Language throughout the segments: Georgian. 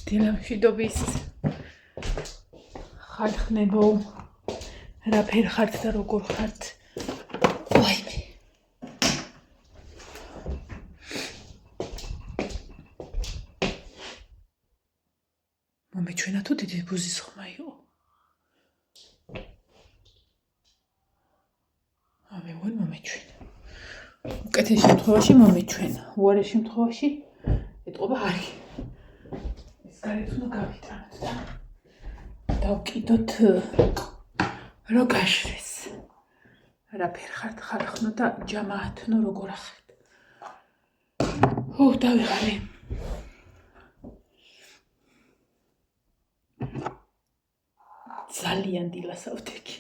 დილამშვიდობის ხალხნებო, რაფერ ხართ და როგორ ხართ? ვაიმე. მომეჩვენა თუ დიდი ბუზის ხმა იყო. ვარ მომეჩვენა. უკეთეს შემთხვევაში მომეჩვენა. უარეს შემთხვევაში ეტყობა არის. ეს გარეთ უნდა გავიტანოთ და დავკიდოთ რო გაშრეს. რაფერ ხართ ხალხნო და ჯამაათნო როგორ ახართ? დავიღალე. ძალიან დილასავდექი.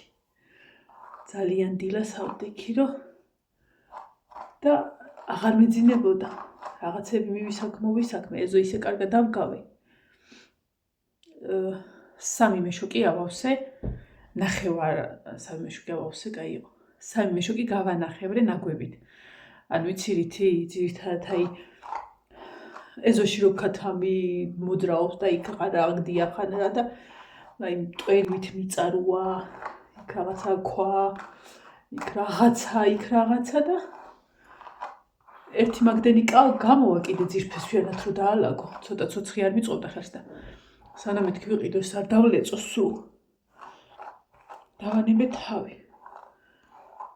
ძალიან დილასავდექი რომ და აღარ მეძინებოდა. რაღაცები მოვისაქმე, ეზო ისე კარგად დავგავე. 3 მეშოკი ავავსე, ნახევარ 3 მეშოკი ავავსე, კაიო. 3 მეშოკი გავანახევრე ნაგვებით. ანუ იცი ძირითადად აი ეზოში რო ქათამი მოძრაობს და იქ აღდია ხან რა და აი მტვერვით მიწაროა, იქ რაღაცა ქვა, იქ რაღაცა და ერთი მაგდენი გამოვა კიდე ძირფეს ჩვენად რო დაალაგო, ცოტა ცოცხი არ მიწოვდა ხელს და სანამ მეთქი ვიყიდო ეს არ დავლეწო სულ. დავანებე თავი.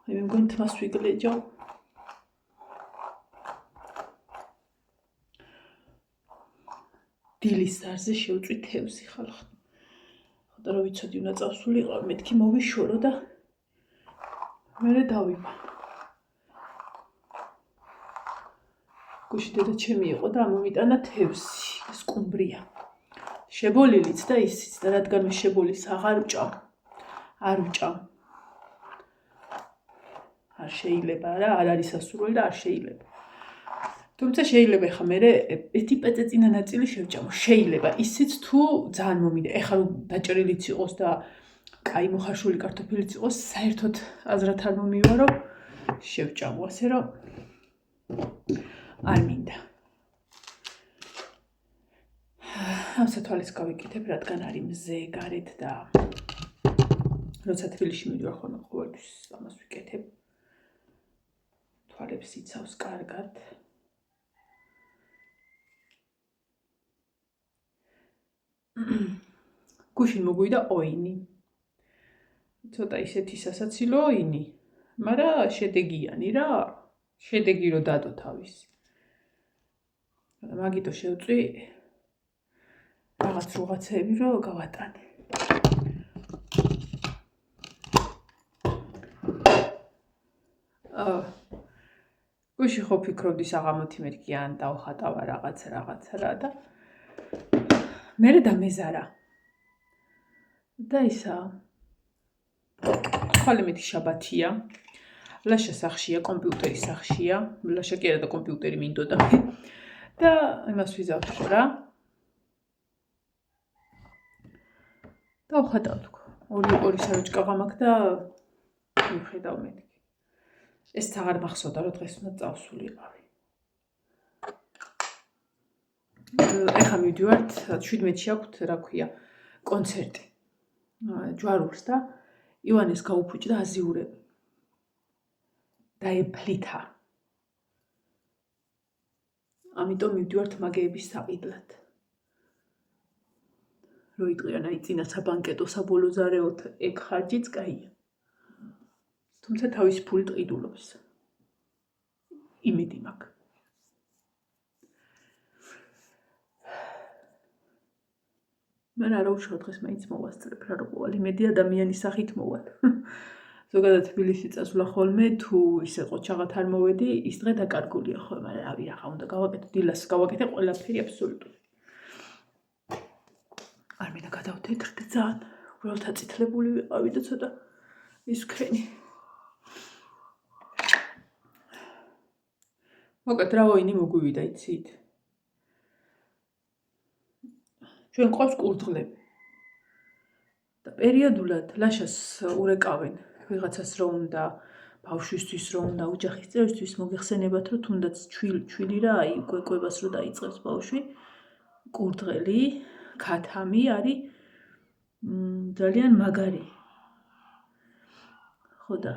აი მე მგონი თმას ვიგლეჯავ. დილის ზარზე შევწვი თევზი ხალხო. ხოდა რომ ვიცოდი უნდა წავსულიყავ, მეთქი მოვიშორო და მერე დავიბა. გუში დედა ჩემი იყო და მომიტანა თევზი, სკუმბრია. შებოლილიც და ისიც და რადგან მე შებოლის აღარ ვჭამ. არ ვჭამ. არ შეიძლება რა, არ არის სასურველი და არ შეიძლება. თუმცა შეიძლება ხა მე ერთი პეწეწინა ნაწილი შევჭამო. შეიძლება ისიც თუ ძალიან მომიდა. ეხლა რომ დაჭრილიც იყოს და კაი მოხარშული კარტოფილიც იყოს, საერთოდ აზრად არ მომივარო შევჭამო, ასე რომ არ მინდა. ამ სათვალეს გავიკეთებ, რადგან არის მზე გარეთ და როცა თბილისში მივიდივარ ხოლმე ყოველთვის ამას ვიკეთებ. თვალებს იცავს კარგად. გუშინ მოგვიდა ოინი. ცოტა ისეთი სასაცილო ოინი, მაგრამ შედეგიანი რა. შედეგი რო დადო თავის. მაგითო შევწვი რაღაცეები რო გავატანე. გუში ხო ფიქრობდი საღამოთი მეთქი ან დავხატავა რაღაცა რა და მერე დამეზარა. და ისა ხვალე მეთქი შაბათია. ლაშა სახშია, კომპიუტერი სახშია. ლაშა კი არა და კომპიუტერი მინდოდა მე. და იმას ვიზავთქო რა. დავხატავ თქო. ორი საროჭკა გამაქვს და მიხედავ მეთქი. ეს აღარ მახსოვდა რომ დღეს უნდა წავსულიყავი. ეხლა მივდივართ 17-ში აქვთ რა ქვია კონცერტი. ჯვარურს და ივანეს გაუფუჭდა აზიურები. დაეფლითა. ამიტომ მივდივართ მაგეების საყიდლად. რო იტყვიან აი წინა საბანკეტო საბოლოო ზარეოთ ეგ ხარჯიც კაია. თუმცა თავის ფული ტყიდულობს. იმედი მაქვს. მან არა უშავ დღეს მაინც მოვასწრებ რა რო ყოველ იმედი ადამიანის სახით მოვალ. ზოგადად თბილისში წასვლა ხოლმე თუ ისე ყოჩაღად არ მოვედი, ის დღე დაკარგულია ხოლმე, მაგრამ რავი რა უნდა გავაკეთო, დილას გავაკეთე ყველაფერი აბსოლუტურად. არ მინდა გადავთეთრდე ძალიან. უბრალოდ აწითლებული ვიყავი და ცოტა ის ვქენი. მოკეთ რა ოინი მოგვივიდა იცით? ჩვენ ყავს კურდღლები. და პერიოდულად ლაშას ურეკავენ. ვიღაცას რო უნდა, ბავშვისთვის რო უნდა, ოჯახის წევრისთვის მოგეხსენებათ, რომ თუნდაც ჩვილი რა, აი კვებას რო დაიწყებს ბავშვი, კურდღელი ქათამი არის ძალიან მაგარი. ხო და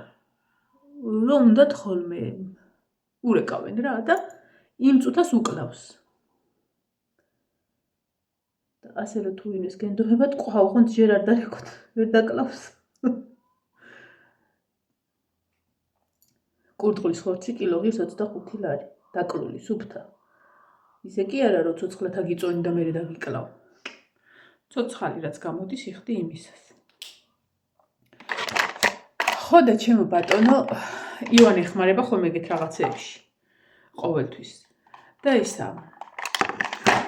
რომ უნდათ ხოლმე ურეკავენ რა და იმ წუთას უკლავს. და ასე რომ თუ ვინმეს გენდოებათ, ყავ ხონთ ჯერ არ დარეკოთ, ვერ დაკლავს. კურდღლის ხორცი კილოგის 25 ლარი. დაკლული, სუფთა. ისე კი არა, რომ ცოცხლათა გიწონი და მერე დაგიკლავ. ცოცხალი რაც გამოდის, იხდი იმისას. ხო და ჩემო ბატონო, ივანე ხმარება ხოლმე ეგეთ რაღაცეებში. ყოველთვის. და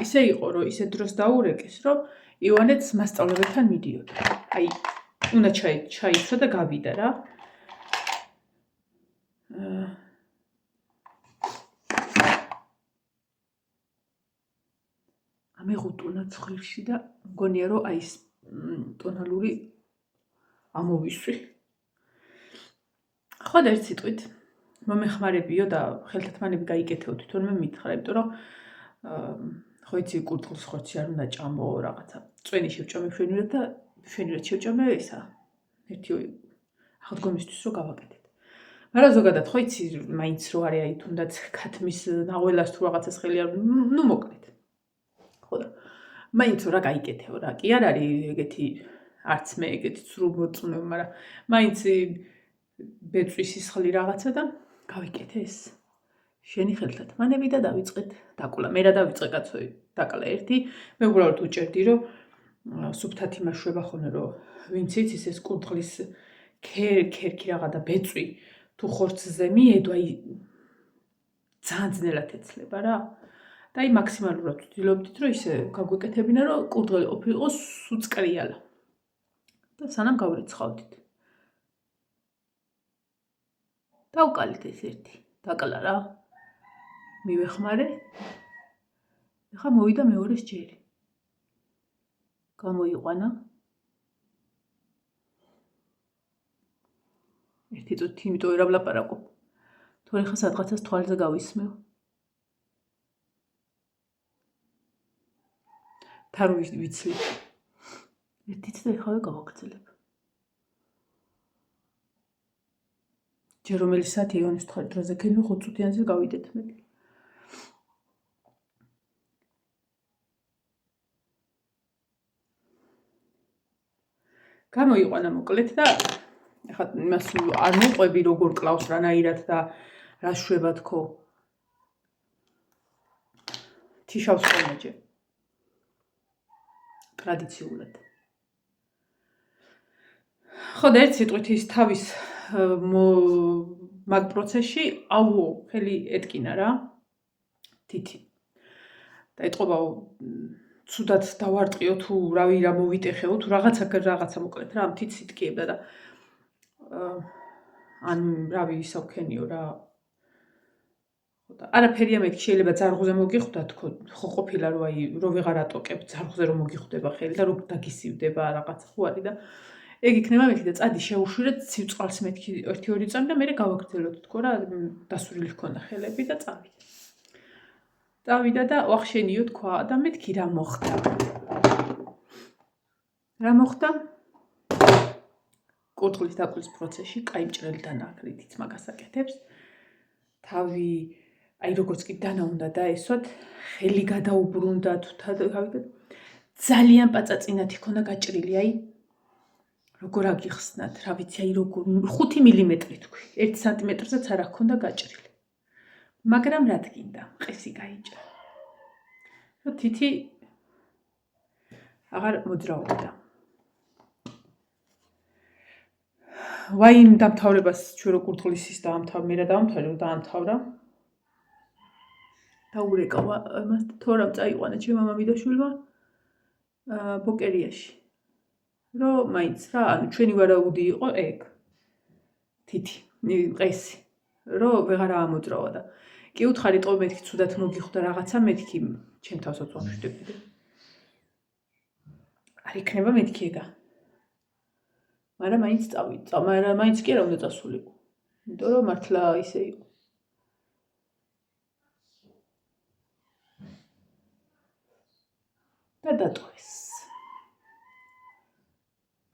ისე იყო, რომ ისე დროს დაურეკეს, რომ ივანეც მასწავლებელთან მიდიოდა. აი, უნდა ჩაიცვა და გავიდა რა. ამეღუტუნა ცხვირში და მგონია, რომ აი ეს ტონალური ამოვისვი. ხო და ერთ სიტყვით მომეხმარებიო და ხელთათმანები გაიკეთეო თვითონმე მითხრა, იმიტომ რომ ხო იცი კურდღლის ხორცი არ უნდა ჭამო რაღაცა. წვენი შევჭამე შვენივრად და შვენივრად შევჭამე ისა. ერთი აღდგომისთვის რომ გავაკეთეთ. მაგრამ ზოგადად ხო იცი მაინც რო არის აი თუნდაც ქათმის ნაღველას თუ რაღაცას ხელი არ ნუ მოკლედ. ხო და მაინც რა გაიკეთეო რა. კი არ არის ეგეთი არც მე ეგეთი სრულ მოწმე, მაგრამ მაინც ბეწვის სისხლი რაღაცა და გავიკეთე ეს. შენი ხელთათმანები და დავიწყეთ დაკლა. მე რა დავიწყე კაცო, დაკლა ერთი. მე უბრალოდ უჭერდი რომ სუფთად იმაშვება ხოლმე რომ ვინც იცის ეს კურდღლის ქერქი რაღა და ბეწვი თუ ხორცზე მიედო, აი ძალიან ძნელად ეცლება რა. და აი მაქსიმალურად ვცდილობდით რომ ისე გაგვეკეთებინა რომ კურდღელი ყოფილიყო სუწკრიალა. და სანამ გავრიცხავდით. დავკალით ეს ერთი. დაკლა რა. მივეხმარე. ეხა მოვიდა მეორეს ჯერი. გამოიყვანა. ერთი წუთი იმიტომ ვერ ვლაპარაკობ. თორე ხა სადღაცას თვალზე გავისმევ. თან ვიცლი. ერთიც და ეხავე გავაგრძელებ. ჯერ რომელი საათი იონის თხარი დროზე ქენვი 5 წუთიანზე გავიდეთ მე. გამოიყვანა მოკლედ და ეხლა იმას არ მოყვები როგორ კლავს რანაირად და რა შვება თქო. თიშავს ხოლმე ტრადიციულად. ხო და ერთ სიტყვით ის თავის მაგ პროცესში აუო ხელი ეტკინა რა. თითი. და ეთყობა ცუდად დავარტყიო თუ რავი რა მოვიტეხეო თუ რაღაცა მოკლედ რა თით სიტკიებდა და ან რავი ისავქენიო რა. და არაფერია მეთქი შეიძლება ძარღვზე მოგიხვდა თქო ხო ყოფილა რომ აი რო ვეღარ ატოკებ ძარღვზე რომ მოგიხვდება ხელი და რო დაგისივდება რაღაც ხო არის და ეგ იქნება მეთქი და წადი შეუშვირეთ ცივწყალს მეთქი 1-2 წამი და მე გავაგრძელოთ თქო რა დასურილი ჰქონდა ხელები და წავიდა და ვახშენიო თქვა და მეთქი რა მოხდა. რა მოხდა? კურდღლის დაკლის პროცესში კაი მჭრელიდან აკრიტიც მაგას აკეთებს. თავი აი როგორც კი დანა უნდა დაესვათ, ხელი გადაუბრუნდა თუ ძალიან პაწაწინათი ქონდა გაჭრილი, აი როგორ აგიხსნათ, რა ვიცი, აი როგორ 5 მილიმეტრი თქვი, 1 სანტიმეტრზეც არ ჰქონდა გაჭრილი. მაგრამ რა თქინდა, ყესი გაიჭრა. რომ თითი აღარ მოძრაობდა. ვაიმ დამთავრებას ჩვენ რო კურდღლისის მე რა დაამთავრა. დაურეკავა მას თორემ წაიყვანა ჩემმა მამიდაშვილმა ბოკერიაში. რომ მაინც რა, ანუ ჩვენი ვარაუდი იყო ეგ. თითი, ყესი. რომ ვეღარ ამოძრავა და კი უთხარი ტო მეთქი ცუდად მოგიხვდა რაღაცა მეთქი ჩემ თავსაც ვამშვიდებდი. არ იქნება მეთქი ეგა. მაგრამ მაინც წავიდა, მაგრამ მაინც კი არა უნდა წასულიყო. იმიტომ რომ მართლა ისე იყო. და დატოვეს.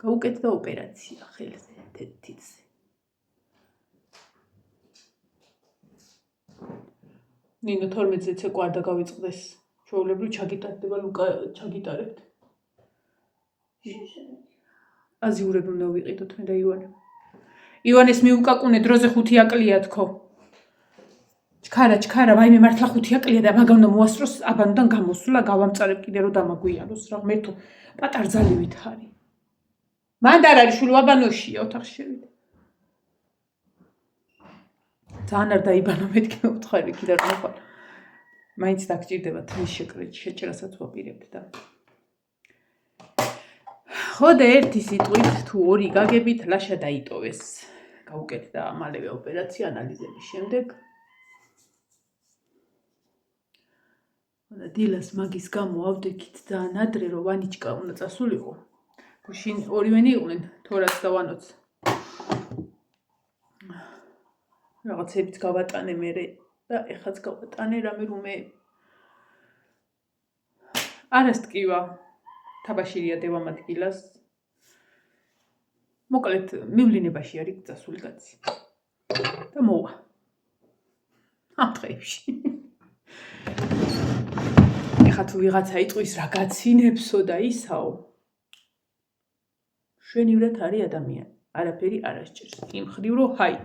გაუკეთდა ოპერაცია ხელზე, თითზე. ნინო 12-ზე ცეკვარ და გავიწყდეს. ჩვეულებრივ ჩაგიტარდება, ლუკა ჩაგიტარებთ. აზიურები უნდა ვიყიდოთ მე და ივანე. ივანეს მიუკაკუნე დროზე 5 აკლია თქო. ჩქარა, ვაიმე მართლა 5 აკლია და მაგა უნდა მოასწროს აბანოდან გამოსულა, გავამწარებ კიდე რომ დამაგვიანოს რა. მე თუ პატარძალივით არის. მანდ არ არის შვილო აბანოშია ოთახში შევიდე. ძალიან არ დაიბანო მეთქი მოვთხარი კიდე რომ ხარ. მაინც დაგჭირდება თმის შეჭრასაც ვაპირებთ და ხოდა ერთი სიტყვით თუ 2 გაგებით ლაშა დაიტოვეს. გაუკეთდა მალევე ოპერაცია ანალიზების შემდეგ. დილას მაგის გამო ავდექით ძალიან ადრე რომ ვანიჩკა უნდა წასულიყო. გუშინ ორივენი იყვნენ თორაც და ვანოც. რაღაცებიც გავატანე მე და ეხაც გავატანე რამე რომე არასტკივა თაბაშირია დევამ ადგილას. მოკლედ მივლინებაში არის წასული კაცი და მოვა ამ დღეებში. ეხა თუ ვიღაცა იტყვის რა გაცინებსო და ისაო შვენივრად არის ადამიანი, არაფერი არ ასჭირს. იმ ხრივ რომ ჰაი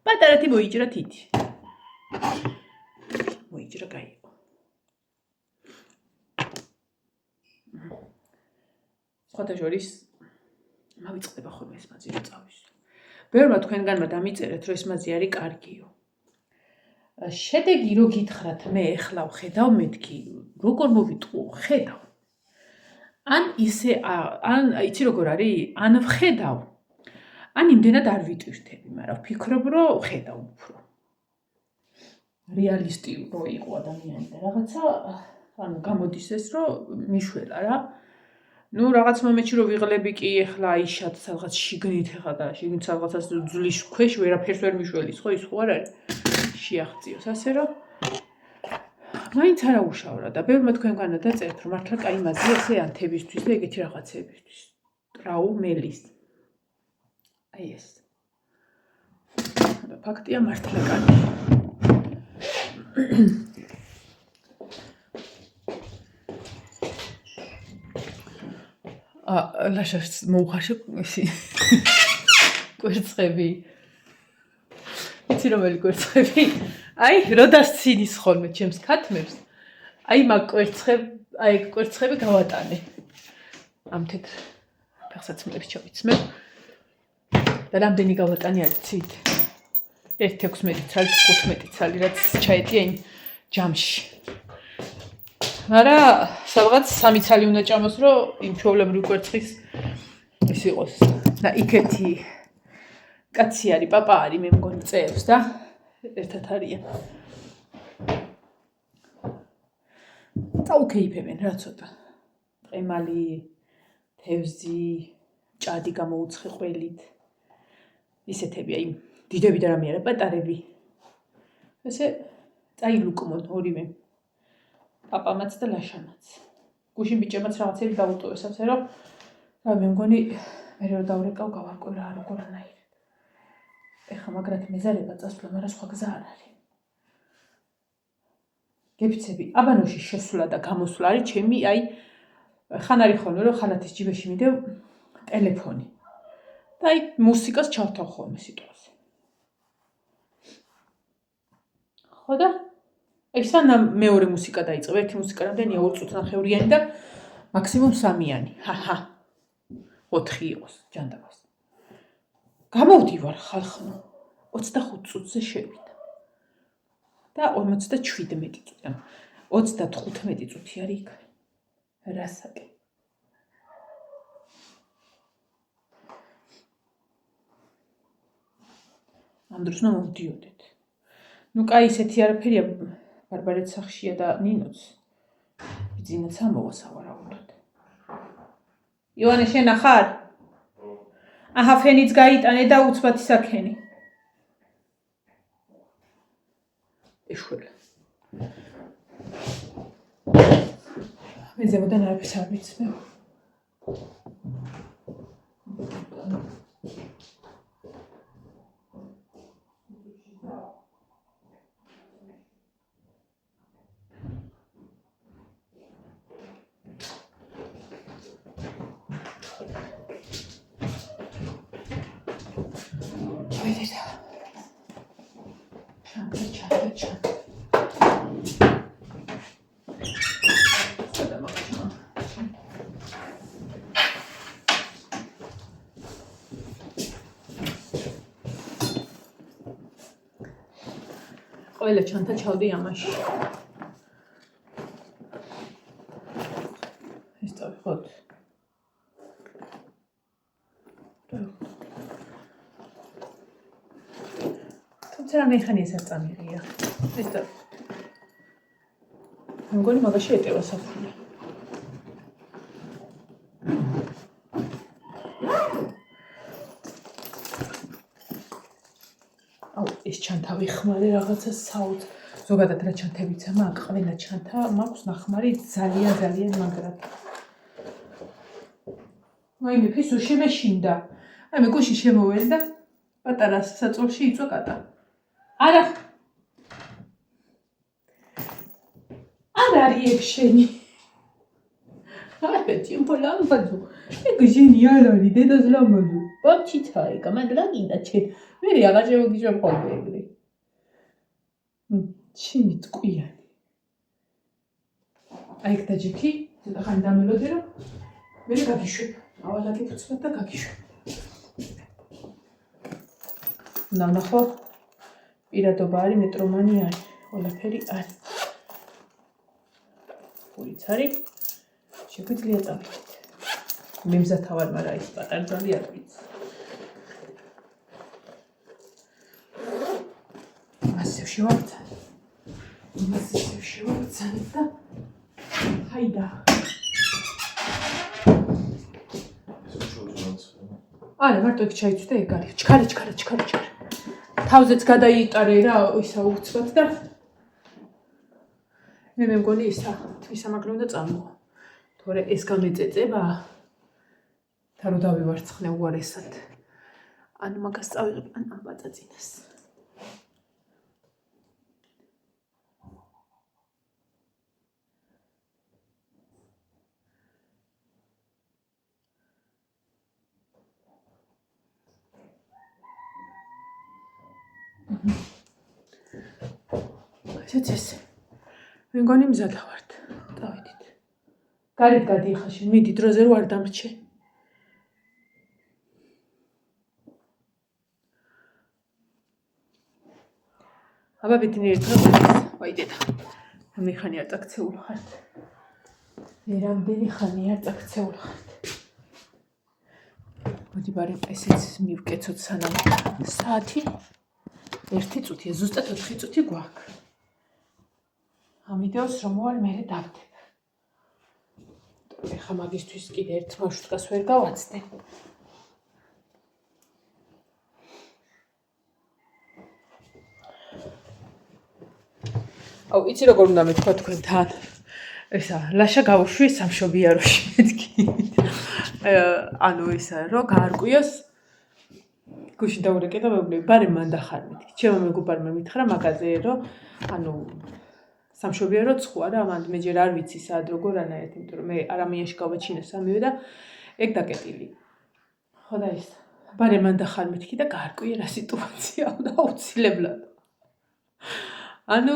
პატარათი მოიჭრა თითი. მოიჭრა გაიყო. სხვათა შორის მავიწყდება ხოლმე ეს მაზი რომ წავის. ბევრმა თქვენგანმა დამიწერეთ რომ ეს მაზი არის კარგიო. შედეგი რო გითხრათ მე ეხლა ვხედავ მეთქი როგორ მოვიტყუო ხედავ. ან ისე ან იცი როგორ არის? ან ვხედავ. ან იმდენად არ ვიტვირთები, მაგრამ ვფიქრობ რომ ვხედავ უფრო. რეალისტი რო იყო ადამიანი და რაღაცა ანუ გამოდის ეს რომ მიშველა რა. ნუ რაღაც მომენტში რომ ვიღლები კი ეხლა აიშათ სადღაც შიგნით ეხლა და შიგნით სადღაცას ძვლის ქვეშ ვერაფერს ვერ მიშველის ხო ის ხო არ არის? შეაღწიოს ასე რომ მაინც არა უშავრა და ბევრმა თქვენგანა დაწერთ რომ მართლა კაი მაზია ესე ანთებისთვის და ეგეთი რაღაცებისთვის. ტრაუმელის. აი ეს. და ფაქტია მართლა კაი. ლაშას მოუხარშე ისი კვერცხები. იცი რომელი კვერცხები? აი, როდას ცინის ხოლმე ჩემს ქათმებს. აი მაგ კვერცხები გავატანე. ამ თეთრ ფეხსაცმლებს ჩავიცმე. და რამდენი გავატანე არ იცით? 1.16 ცალი, 15 ცალი, რაც ჩაეტია იმ ჯამში. არა, სადღაც 3 ცალი უნდა ჭამოს, რომ იმ ჩვეულებრივ კვერცხის ის იყოს. და იქეთი კაცი არის, პაპა არის, მე მგონი წეებს და ერთად არიან. წაუქეიფებენ რა ცოტა. ყემალი, თევზი, ჭადი გამოუცხე ყველით. ისეთები აი დიდები და რამე არა პატარები. ესე წაილუკმონ ორივე. პაპამაც და ლაშანაც. გუშინ ბიჭებმაც რაღაცები დაუტოვეს, ასე რომ მე მგონი მე რომ დავრეკავ გავარკვევ რა როგორანაირად. ეხა მაგრად მეზარება წასვლა, მაგრამ სხვა გზა არ არის. გეფიცები, აბანოში შესვლა და გამოსვლა არის ჩემი აი ხან არის ხოლმე რომ ხალათის ჯიბეში მიდევ ტელეფონი. და აი მუსიკას ჩავთავ ხოლმე სიტყვაზე. ხო და აი სანამ მეორე მუსიკა დაიწყება, ერთი მუსიკა რამდენია 2 წუთნახევრიანი და მაქსიმუმ 3-იანი. ჰაჰა. 4 იყოს ჯანდაბას. გამოვდივარ ხალხნო 25 წუთზე შევიდა. და 57 წუთი. 35 წუთი არის იქ. რასაკი. ამ დროს უნდა მოვდიოდეთ. ნუ კაი ისეთი არაფერია ბარბარეთ სახშია და ნინოც. ბიძინაც ამოვა სავარაუდოდ. ივანე შენ ახარ? აჰა ფენიც გაიტანე და უცბად ისაქენი. ეშველა. მე ზემოდან არაფერს არ ვიცმე. მოვიდეთ. ჩანდა. ყველა ჩანთა ჩავდი ამაში. ეს დავიხოთ. თუმცა რა მეხანი ეს არ წამიღია. ეს დავიხოთ. მგონი მაგაში ეტევა საფრთხე. ეს ჩანთა ვიხმარე რაღაცა საუთ. ზოგადად რა ჩანთებიცა მაქვს, ყველა ჩანთა მაქვს ნახმარი ძალიან მაგრად. ვაიმე ფისო შემეშინდა. აი მე გუში შემოვერდა. პატარა საწოლში იწვა კატა. არა. არ არის ეგ შენი. არა, ტიმპო ლამბაზო. ეგ შენი არ არის, დედას ლამბაზო. ბოჩიცაი, გამადლაგინდა ჩე. მე აღარ შევგიჟო ხოლმე ეგრე. შენი ტყუიანი. აი ეგ დაჯექი, ცოტა ხანი დამელოდე რომ მე გაგიშვებ. ავალაკი ფუცბად და გაგიშვებ. ნახო. პირადობა არის, მეტრომანი არის, ყველაფერი არის. ფულიც არის. შეგვიძლია წავიდეთ. მე მზათავარ, მაგრამ ის პატარა ძალი არ ვიცი. მასევში ვავცან. მასევში ვავცან და ჰაიდა. არა, მარტო იქ ჩაიცვდა ეგ არის. ჩქარა. თავზეც გადაიტარე რა, ისა უცბად და მე მგონი ისა თვისამაგრო უნდა წამოვა. თორე ეს გამეწეწება და რო დავივარცხნე უარესად. ან მაგას წავიღებ, ან ამ ბაწაწინას. ეს მე მგონი მზადა ვართ. დავიდით. გარეთ გადიხაში, მიდი დროზე რო არ დამრჩე. აბა ბიტნი ერთხელ. ვაი დედა. მე ხანი არ წაქცეულ ხართ. რამდენი ხანი არ წაქცეულ ხართ. მოდი ბარემ ესეც მივკეცოთ სანამ საათი 1 წუთია, ზუსტად 4 წუთი გვაქვს. ამ ვიდეოს რომ მოვალ მე დავდებ. ეხა მაგისთვის კიდე ერთ მარშრუტკას ვერ გავაცდე. აუ, იცი როგორ უნდა მეთქვა თქვენთან. ესა, ლაშა გავუშვი სამშობიაროში მეთქი. ანუ ესა, რომ გაარკვიოს გუში დაურეკე და მეუბნები, ბარე მან დახარ მეთქი. ჩემო მეგობარმა მითხრა მაგაზე, რომ ანუ სამშობიარო ცხვა რა, ამან მე ჯერ არ ვიცი სად როგორ ანაერთ, იმიტომ რომ მე არამიაში გავაჩინე სამივე და ეგ დაკეტილი. ხო და ეს ბარე მან დახარ მეთქი და გაარკვიე რა სიტუაცია უნდა აუცილებლად. ანუ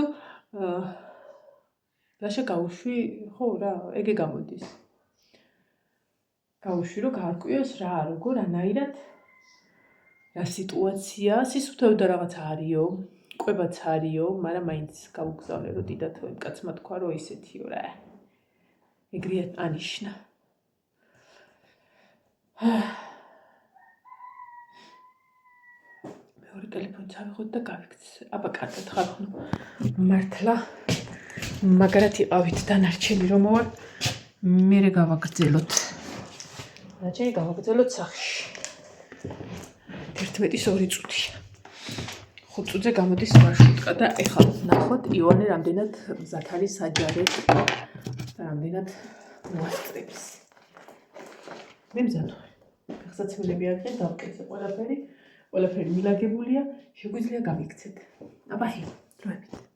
ლაშა გავუშვი, ხო რა, ეგე გამოდის. გავუშვი რომ გაარკვიოს რა, როგორ ანაირად რა სიტუაცია, სისუფთავდა რაღაცა არისო, კვებაც არისო, მაგრამ მაინც გავუგზავნე რომ დიდათ იმ კაცმა თქვა რომ ისეთიო რა. ეგრეა ანიშნა. მეორე ტელეფონი წავიღოთ და გავიქცე. აბა კარგად ხარ ხო? მართლა მაგრად იყავით დანარჩენი რომ მოვალ. მერე გავაგრძელოთ. რაჭერი გავაგრძელოთ სახში. 11-2 წუთია. 5 წუთზე გამოდის მარშრუტკა და ეხლა ნახოთ ივანე რამდენად მზად არის საჯაროდ და რამდენად მოასწრებს. მე მზად ვარ. ფეხსაცმელები არ დღეს დავკეთე ყველაფერი მილაგებულია, შეგვიძლია გავიქცეთ. აბა, დროებით.